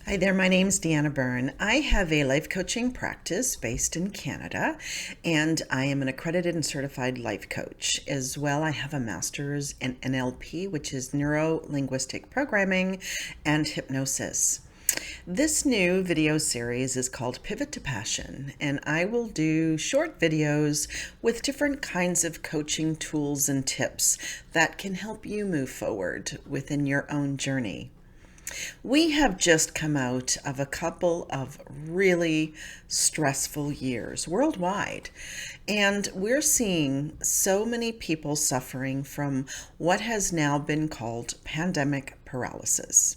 Hi there, my name's Deanna Byrne. I have a life coaching practice based in Canada, and I am an accredited and certified life coach. As well, I have a master's in NLP, which is Neuro, Linguistic Programming, and Hypnosis. This new video series is called Pivot to Passion, and I will do short videos with different kinds of coaching tools and tips that can help you move forward within your own journey. We have just come out of a couple of really stressful years worldwide, and we're seeing so many people suffering from what has now been called pandemic paralysis.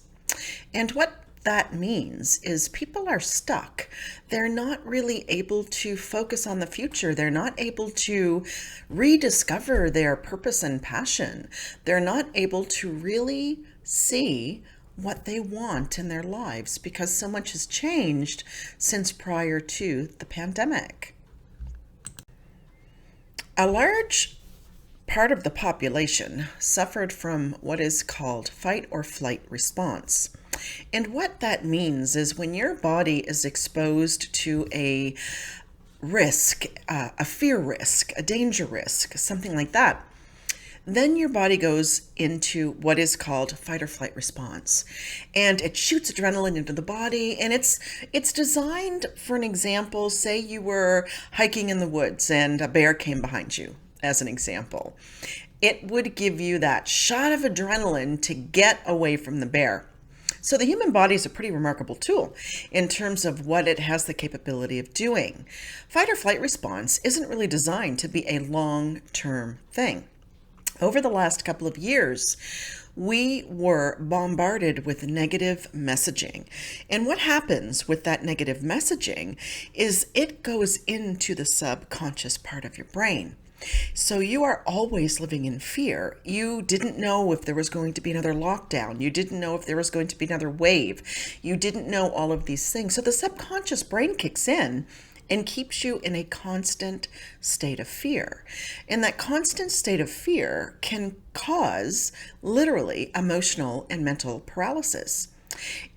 And what that means is people are stuck. They're not really able to focus on the future. They're not able to rediscover their purpose and passion. They're not able to really see what they want in their lives because so much has changed since prior to the pandemic. A large part of the population suffered from what is called fight or flight response. And what that means is when your body is exposed to a risk, a fear risk, a danger risk, something like that, then your body goes into what is called fight or flight response, and it shoots adrenaline into the body. And it's designed for an example. Say you were hiking in the woods and a bear came behind you, as an example. It would give you that shot of adrenaline to get away from the bear. So the human body is a pretty remarkable tool in terms of what it has the capability of doing. Fight or flight response isn't really designed to be a long-term thing. Over the last couple of years, we were bombarded with negative messaging. And what happens with that negative messaging is it goes into the subconscious part of your brain. So you are always living in fear. You didn't know if there was going to be another lockdown. You didn't know if there was going to be another wave. You didn't know all of these things. So the subconscious brain kicks in and keeps you in a constant state of fear. And that constant state of fear can cause literally emotional and mental paralysis.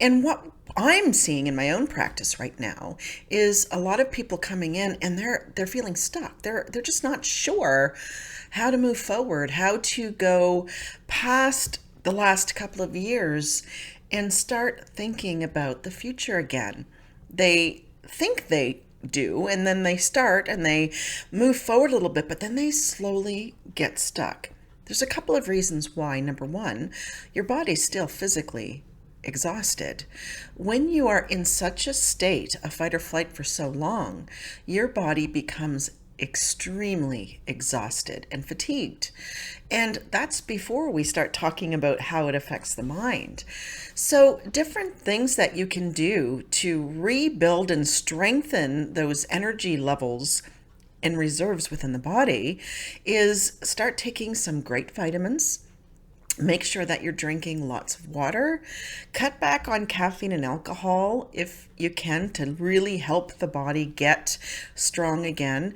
And what I'm seeing in my own practice right now is a lot of people coming in and they're feeling stuck. They're just not sure how to move forward, how to go past the last couple of years and start thinking about the future again. They think they do, and then they start and they move forward a little bit, but then they slowly get stuck. There's a couple of reasons why. Number one, your body's still physically exhausted. When you are in such a state of fight or flight for so long, your body becomes extremely exhausted and fatigued. And that's before we start talking about how it affects the mind. So different things that you can do to rebuild and strengthen those energy levels and reserves within the body is start taking some great vitamins. Make sure that you're drinking lots of water. Cut back on caffeine and alcohol if you can to really help the body get strong again.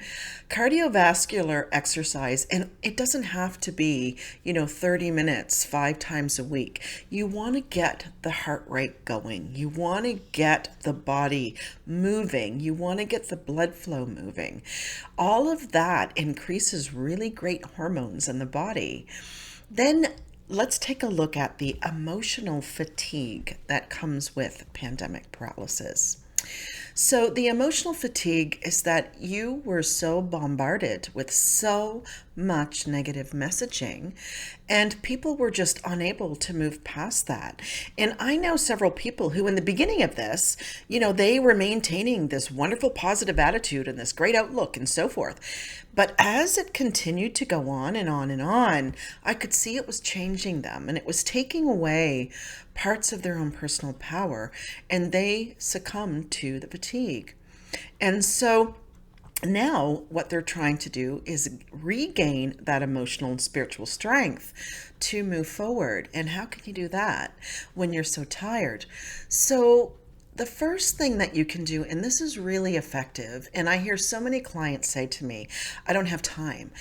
Cardiovascular exercise, and it doesn't have to be, 30 minutes, 5 times a week. You want to get the heart rate going. You want to get the body moving. You want to get the blood flow moving. All of that increases really great hormones in the body. Then let's take a look at the emotional fatigue that comes with pandemic paralysis. So the emotional fatigue is that you were so bombarded with so much negative messaging and people were just unable to move past that. And I know several people who in the beginning of this, they were maintaining this wonderful positive attitude and this great outlook and so forth. But as it continued to go on and on and on, I could see it was changing them and it was taking away parts of their own personal power, and they succumbed to the fatigue. And so now what they're trying to do is regain that emotional and spiritual strength to move forward. And how can you do that when you're so tired? So the first thing that you can do, and this is really effective, and I hear so many clients say to me, I don't have time.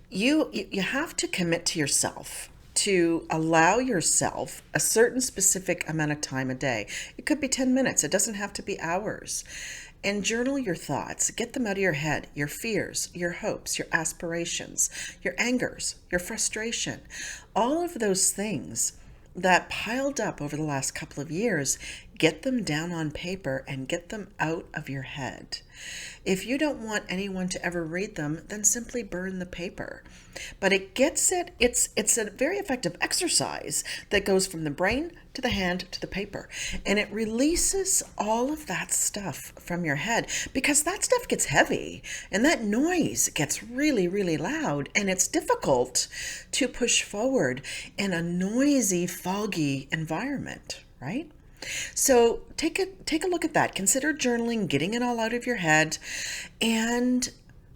You have to commit to yourself to allow yourself a certain specific amount of time a day. It could be 10 minutes. It doesn't have to be hours. And journal your thoughts. Get them out of your head, your fears, your hopes, your aspirations, your angers, your frustration, all of those things that piled up over the last couple of years. Get them down on paper and get them out of your head. If you don't want anyone to ever read them, then simply burn the paper. But it's a very effective exercise that goes from the brain to the hand to the paper. And it releases all of that stuff from your head, because that stuff gets heavy and that noise gets really, really loud, and it's difficult to push forward in a noisy, foggy environment, right? So take a look at that. Consider journaling, getting it all out of your head, and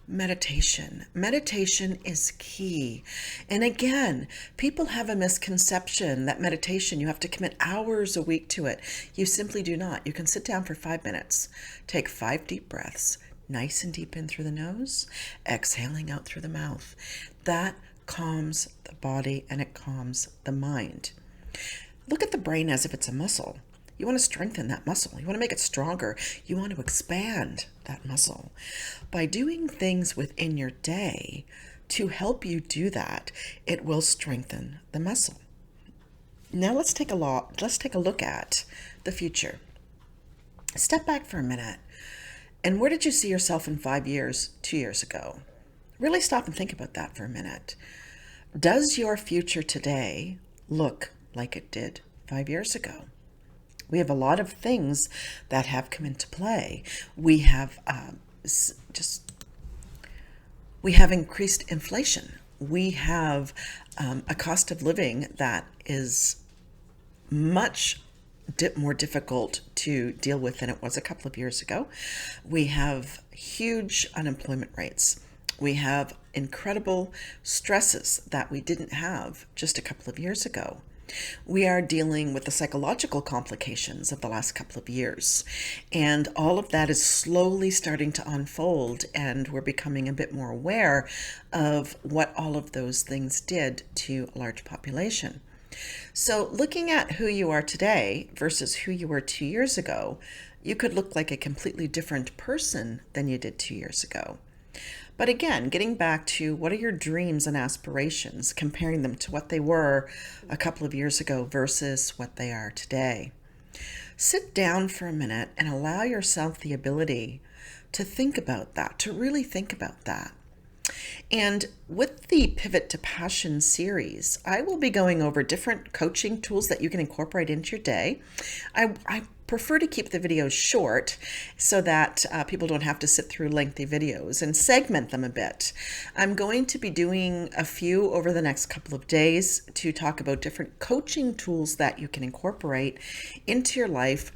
meditation. Meditation is key. And again, people have a misconception that meditation, you have to commit hours a week to it. You simply do not. You can sit down for 5 minutes, take 5 deep breaths, nice and deep in through the nose, exhaling out through the mouth. That calms the body and it calms the mind. Look at the brain as if it's a muscle. You want to strengthen that muscle. You want to make it stronger. You want to expand that muscle. By doing things within your day to help you do that, it will strengthen the muscle. Now let's take a look at the future. Step back for a minute. And where did you see yourself in 5 years, 2 years ago? Really stop and think about that for a minute. Does your future today look like it did 5 years ago? We have a lot of things that have come into play. We have increased inflation. We have a cost of living that is much more difficult to deal with than it was a couple of years ago. We have huge unemployment rates. We have incredible stresses that we didn't have just a couple of years ago. We are dealing with the psychological complications of the last couple of years, and all of that is slowly starting to unfold, and we're becoming a bit more aware of what all of those things did to a large population. So looking at who you are today versus who you were 2 years ago, you could look like a completely different person than you did 2 years ago. But again, getting back to what are your dreams and aspirations, comparing them to what they were a couple of years ago versus what they are today. Sit down for a minute and allow yourself the ability to think about that, to really think about that. And with the Pivot to Passion series, I will be going over different coaching tools that you can incorporate into your day. I prefer to keep the videos short so that people don't have to sit through lengthy videos, and segment them a bit. I'm going to be doing a few over the next couple of days to talk about different coaching tools that you can incorporate into your life.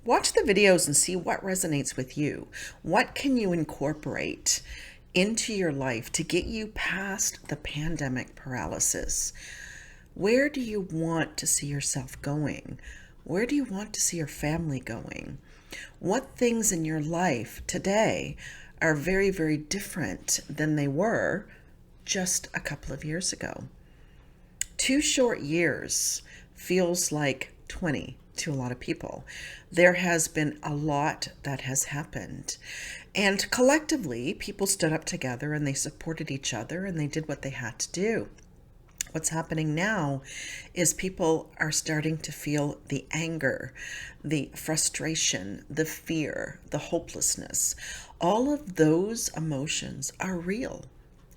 Watch the videos and see what resonates with you. What can you incorporate into your life to get you past the pandemic paralysis? Where do you want to see yourself going? Where do you want to see your family going? What things in your life today are very, very different than they were just a couple of years ago? 2 short years feels like 20 to a lot of people. There has been a lot that has happened. And collectively, people stood up together and they supported each other and they did what they had to do. What's happening now is people are starting to feel the anger, the frustration, the fear, the hopelessness. All of those emotions are real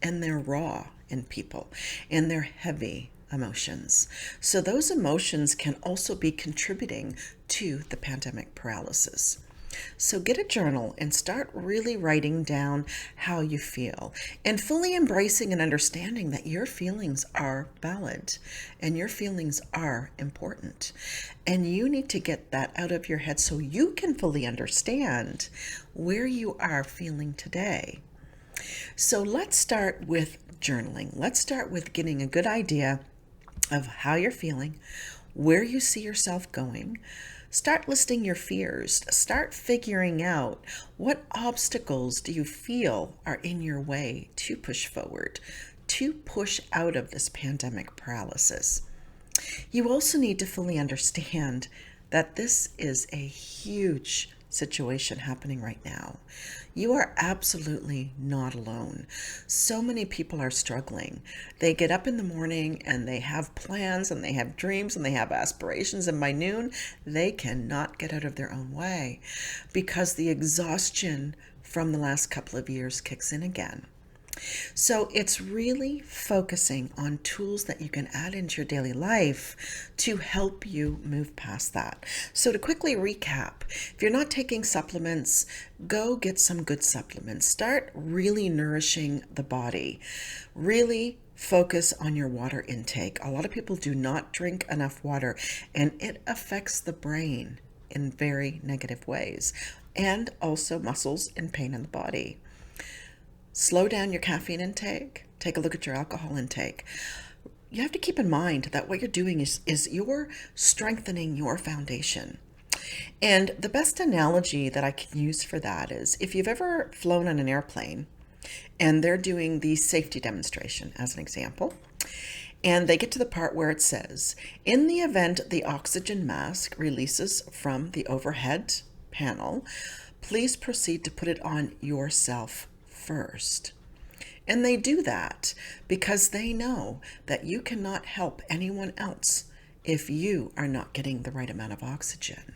and they're raw in people and they're heavy emotions. So those emotions can also be contributing to the pandemic paralysis. So get a journal and start really writing down how you feel, and fully embracing and understanding that your feelings are valid and your feelings are important. And you need to get that out of your head so you can fully understand where you are feeling today. So let's start with journaling. Let's start with getting a good idea of how you're feeling, where you see yourself going. Start listing your fears. Start figuring out what obstacles do you feel are in your way to push forward, to push out of this pandemic paralysis. You also need to fully understand that this is a huge situation happening right now. You are absolutely not alone. So many people are struggling. They get up in the morning and they have plans and they have dreams and they have aspirations, and by noon they cannot get out of their own way because the exhaustion from the last couple of years kicks in again. So it's really focusing on tools that you can add into your daily life to help you move past that. So to quickly recap, if you're not taking supplements, go get some good supplements. Start really nourishing the body. Really focus on your water intake. A lot of people do not drink enough water, and it affects the brain in very negative ways, and also muscles and pain in the body. Slow down your caffeine intake. Take a look at your alcohol intake. You have to keep in mind that what you're doing is you're strengthening your foundation. And the best analogy that I can use for that is if you've ever flown on an airplane and they're doing the safety demonstration, as an example, and they get to the part where it says, in the event the oxygen mask releases from the overhead panel, please proceed to put it on yourself first. And they do that because they know that you cannot help anyone else if you are not getting the right amount of oxygen.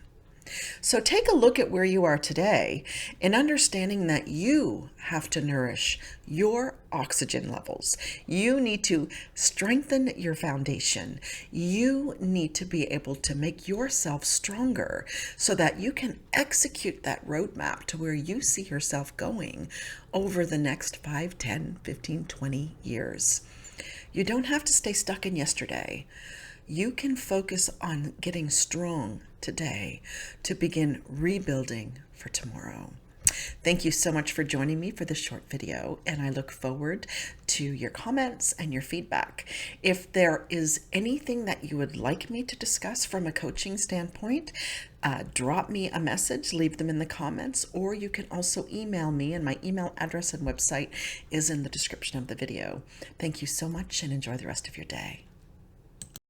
So take a look at where you are today and understanding that you have to nourish your oxygen levels. You need to strengthen your foundation. You need to be able to make yourself stronger so that you can execute that roadmap to where you see yourself going over the next 5, 10, 15, 20 years. You don't have to stay stuck in yesterday. You can focus on getting strong today to begin rebuilding for tomorrow. Thank you so much for joining me for this short video, and I look forward to your comments and your feedback. If there is anything that you would like me to discuss from a coaching standpoint, drop me a message, leave them in the comments, or you can also email me, and my email address and website is in the description of the video. Thank you so much and enjoy the rest of your day.